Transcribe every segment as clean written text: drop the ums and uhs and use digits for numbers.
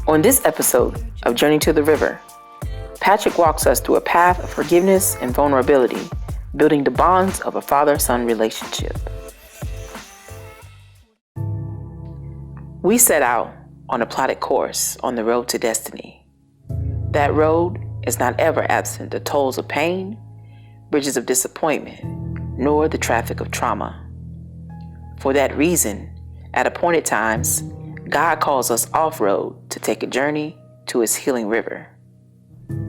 On this episode of Journey to the River, Patrick walks us through a path of forgiveness and vulnerability, building the bonds of a father-son relationship. We set out on a plotted course on the road to destiny. That road is not ever absent the tolls of pain, bridges of disappointment, nor the traffic of trauma. For that reason, at appointed times, God calls us off-road to take a journey to his healing river.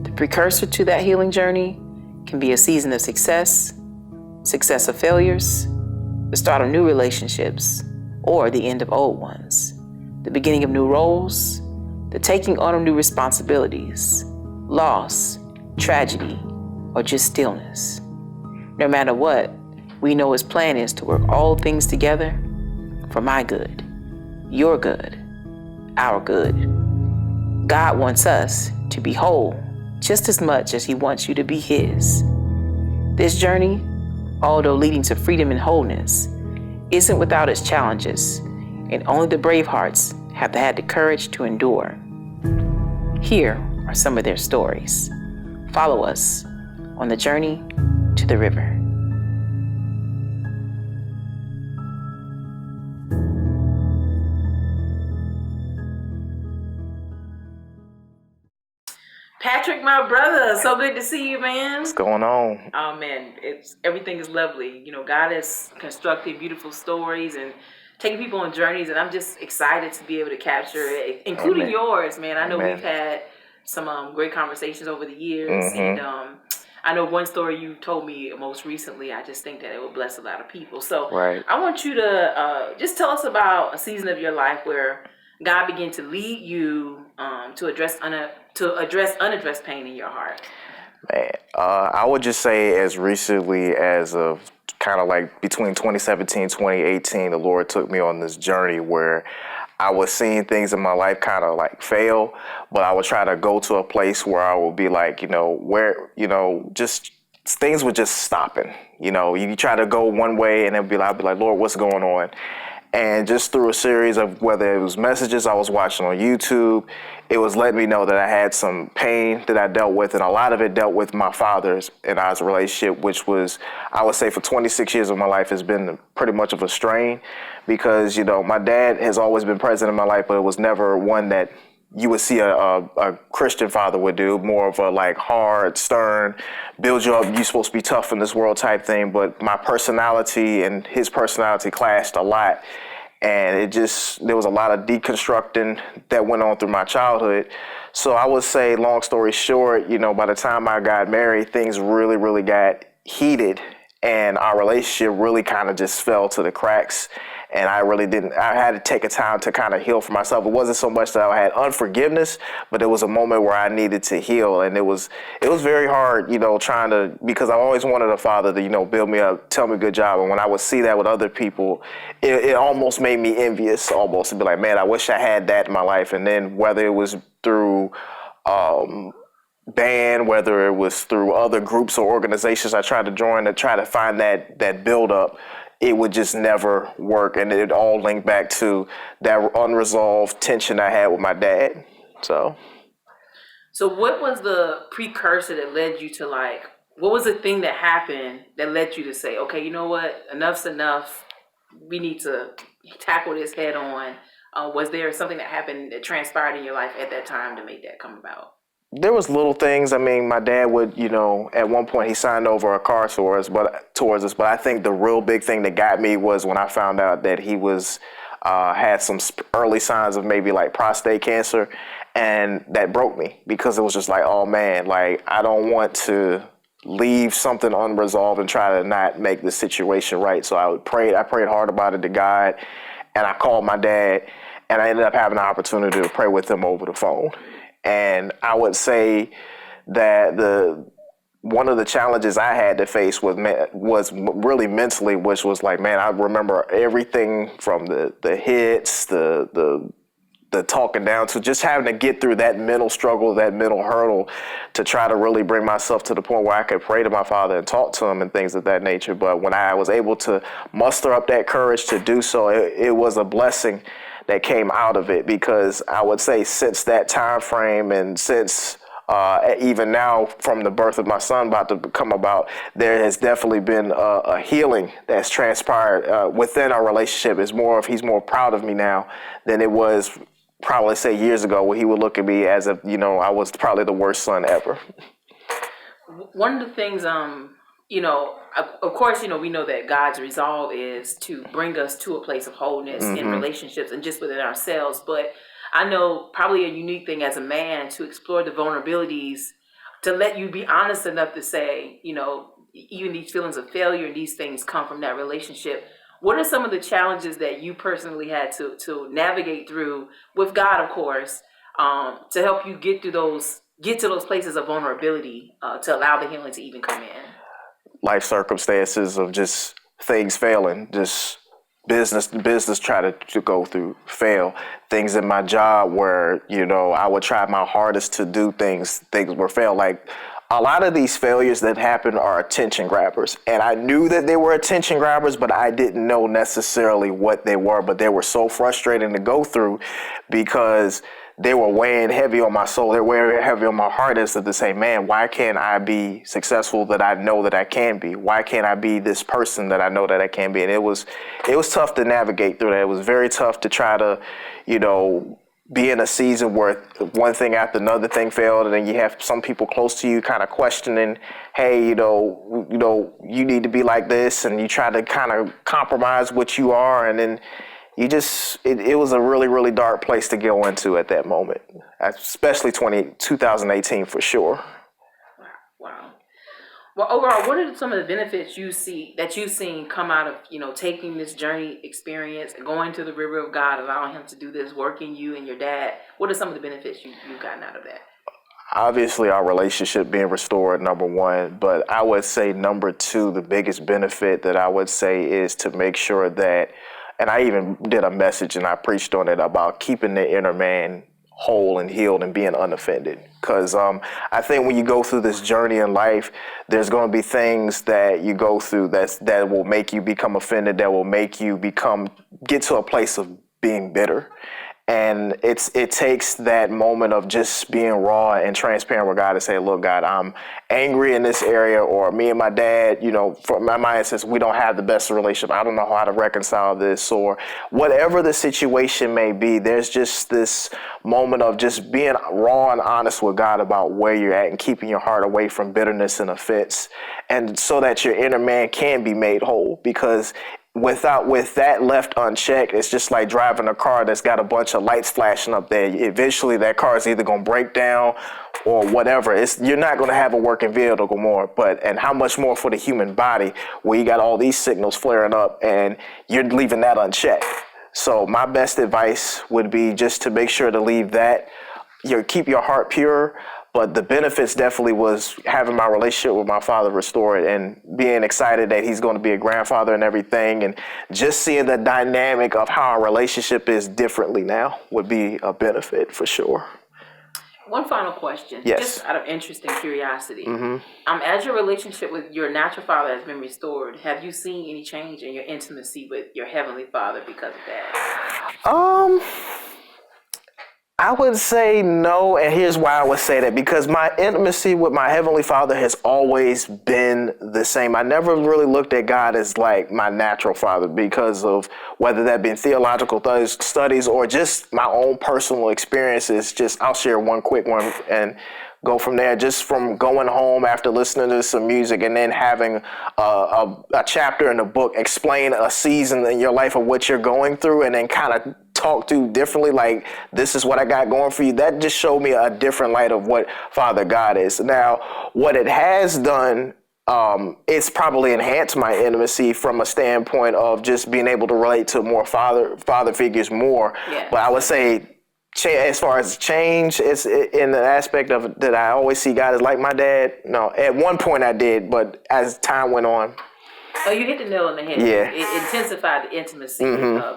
The precursor to that healing journey can be a season of success of failures, the start of new relationships, or the end of old ones, the beginning of new roles, the taking on of new responsibilities, loss, tragedy, or just stillness. No matter what, we know his plan is to work all things together for my good, your good, our good. God wants us to be whole just as much as he wants you to be his. This journey, although leading to freedom and wholeness, isn't without its challenges, and only the brave hearts have had the courage to endure. Here are some of their stories. Follow us on the journey to the river. Patrick, my brother, so good to see you, man. What's going on? Oh man, everything is lovely. You know, God has constructed beautiful stories and taking people on journeys, and I'm just excited to be able to capture it, including Amen. yours, man. I know Amen. we've had some great conversations over the years, Mm-hmm. and I know one story you told me most recently. I just think that it will bless a lot of people. So Right. I want you to just tell us about a season of your life where God began to lead you to address unaddressed pain in your heart. Man, I would just say as recently as of kind of like between 2017, 2018, the Lord took me on this journey where I was seeing things in my life kind of like fail, but I would try to go to a place where I would be like, just things were just stopping. You try to go one way and I'd be like, Lord, what's going on? And just through a series of whether it was messages I was watching on YouTube, it was letting me know that I had some pain that I dealt with, and a lot of it dealt with my father's and I's relationship, which was, I would say, for 26 years of my life has been pretty much of a strain because, my dad has always been present in my life, but it was never one that you would see a Christian father would do, more of a like hard, stern, build you up, you're supposed to be tough in this world type thing. But my personality and his personality clashed a lot. And there was a lot of deconstructing that went on through my childhood. So I would say, long story short, by the time I got married, things really, really got heated and our relationship really kind of just fell to the cracks. And I had to take a time to kind of heal for myself. It wasn't so much that I had unforgiveness, but it was a moment where I needed to heal. And it was very hard, because I always wanted a father to, build me up, tell me good job. And when I would see that with other people, it almost made me envious, almost, to be like, man, I wish I had that in my life. And then whether it was through band, whether it was through other groups or organizations I tried to join to try to find that build up, it would just never work. And it all linked back to that unresolved tension I had with my dad. So what was the precursor that led you to what was the thing that happened that led you to say, okay, you know what, enough's enough. We need to tackle this head on. Was there something that happened that transpired in your life at that time to make that come about? there was little things. I mean, my dad would, at one point he signed over a car towards us. But I think the real big thing that got me was when I found out that he was had some early signs of maybe like prostate cancer, and that broke me because it was just like, oh man, like I don't want to leave something unresolved and try to not make the situation right. So I prayed hard about it to God, and I called my dad, and I ended up having the opportunity to pray with him over the phone. And I would say that one of the challenges I had to face was really mentally, which was like, man, I remember everything from the hits, the talking down to just having to get through that mental struggle, that mental hurdle to try to really bring myself to the point where I could pray to my father and talk to him and things of that nature. But when I was able to muster up that courage to do so, it was a blessing that came out of it, because I would say since that time frame and since even now from the birth of my son about to come about, there has definitely been a healing that's transpired within our relationship. He's more proud of me now than it was probably say years ago, where he would look at me as if, I was probably the worst son ever. One of the things, of course, we know that God's resolve is to bring us to a place of wholeness in relationships and just within ourselves. But I know probably a unique thing as a man to explore the vulnerabilities, to let you be honest enough to say, even these feelings of failure and these things come from that relationship. What are some of the challenges that you personally had to navigate through with God, of course, to help you get to those places of vulnerability, to allow the healing to even come in? Life circumstances of just things failing, just business try to go through, fail. Things in my job where, I would try my hardest to do things were fail. Like, a lot of these failures that happen are attention grabbers. And I knew that they were attention grabbers, but I didn't know necessarily what they were. But they were so frustrating to go through because they were weighing heavy on my soul. They're weighing heavy on my heart, as to say, man, why can't I be successful that I know that I can be? Why can't I be this person that I know that I can be? And it was tough to navigate through that. It was very tough to try to, be in a season where one thing after another thing failed, and then you have some people close to you kind of questioning, hey, you need to be like this, and you try to kind of compromise what you are, and then you just, it was a really, really dark place to go into at that moment, especially 2018 for sure. Wow. Well, overall, what are some of the benefits you've seen come out of, taking this journey experience, going to the river of God, allowing him to do this, working you and your dad? What are some of the benefits you've gotten out of that? Obviously, our relationship being restored, number one, but I would say number two, the biggest benefit that I would say is to make sure that, and I even did a message and I preached on it about keeping the inner man whole and healed and being unoffended. Because I think when you go through this journey in life, there's going to be things that you go through that will make you become offended, that will make you get to a place of being bitter. And it takes that moment of just being raw and transparent with God to say, look, God, I'm angry in this area, or me and my dad, from my mind says we don't have the best relationship. I don't know how to reconcile this, or whatever the situation may be. There's just this moment of just being raw and honest with God about where you're at and keeping your heart away from bitterness and offense, and so that your inner man can be made whole. Because with that left unchecked, it's just like driving a car that's got a bunch of lights flashing up there. Eventually that car is either going to break down or whatever. You're not going to have a working vehicle more. And how much more for the human body, where you got all these signals flaring up and you're leaving that unchecked. So my best advice would be just to make sure to leave that, keep your heart pure. But the benefits definitely was having my relationship with my father restored and being excited that he's going to be a grandfather and everything. And just seeing the dynamic of how our relationship is differently now would be a benefit for sure. One final question, yes, just out of interest and curiosity. As your relationship with your natural father has been restored, have you seen any change in your intimacy with your heavenly father because of that? I would say no, and here's why I would say that. Because my intimacy with my Heavenly Father has always been the same. I never really looked at God as like my natural father, because of whether that been theological studies or just my own personal experiences. I'll share one quick one and go from there. Just from going home after listening to some music and then having a chapter in the book explain a season in your life of what you're going through, and then kind of talk to differently, like, this is what I got going for you. That just showed me a different light of what Father God is. Now, what it has done, it's probably enhanced my intimacy from a standpoint of just being able to relate to more father figures more. Yeah. But I would say, as far as change, it's in the aspect of that I always see God as like my dad. No, at one point I did, but as time went on. Oh, you hit the nail on the head. Yeah. It intensified the intimacy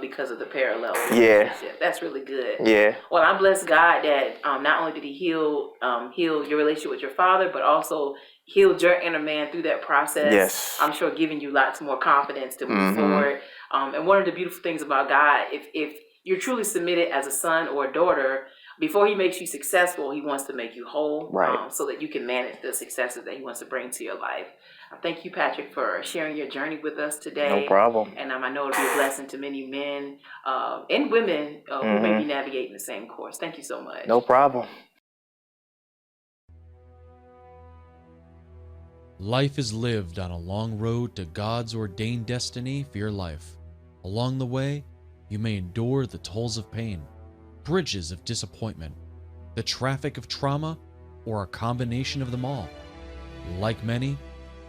because of the parallel relationship. Yeah. That's really good. Yeah. Well, I'm blessed God that not only did he heal your relationship with your father, but also healed your inner man through that process. Yes. I'm sure giving you lots more confidence to move forward. And one of the beautiful things about God, if you're truly submitted as a son or a daughter. Before he makes you successful, he wants to make you whole, Right. so that you can manage the successes that he wants to bring to your life. Thank you, Patrick, for sharing your journey with us today. No problem. And I know it'll be a blessing to many men and women who may be navigating the same course. Thank you so much. No problem. Life is lived on a long road to God's ordained destiny for your life. Along the way, you may endure the tolls of pain, bridges of disappointment, the traffic of trauma, or a combination of them all. Like many,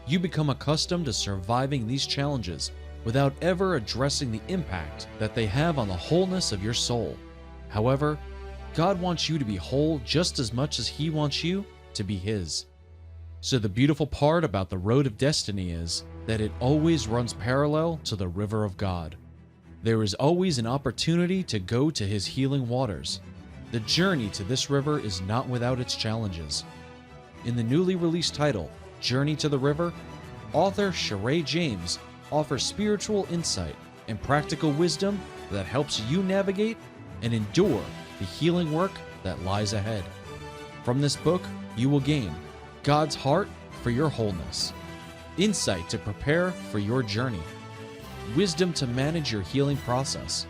you become accustomed to surviving these challenges without ever addressing the impact that they have on the wholeness of your soul. However, God wants you to be whole just as much as He wants you to be His. So the beautiful part about the road of destiny is that it always runs parallel to the river of God. There is always an opportunity to go to His healing waters. The journey to this river is not without its challenges. In the newly released title, Journey to the River, author Cheray James offers spiritual insight and practical wisdom that helps you navigate and endure the healing work that lies ahead. From this book, you will gain God's heart for your wholeness, insight to prepare for your journey, wisdom to manage your healing process,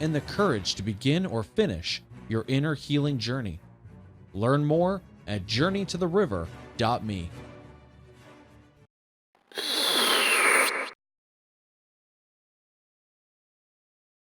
and the courage to begin or finish your inner healing journey. Learn more at journeytotheriver.me.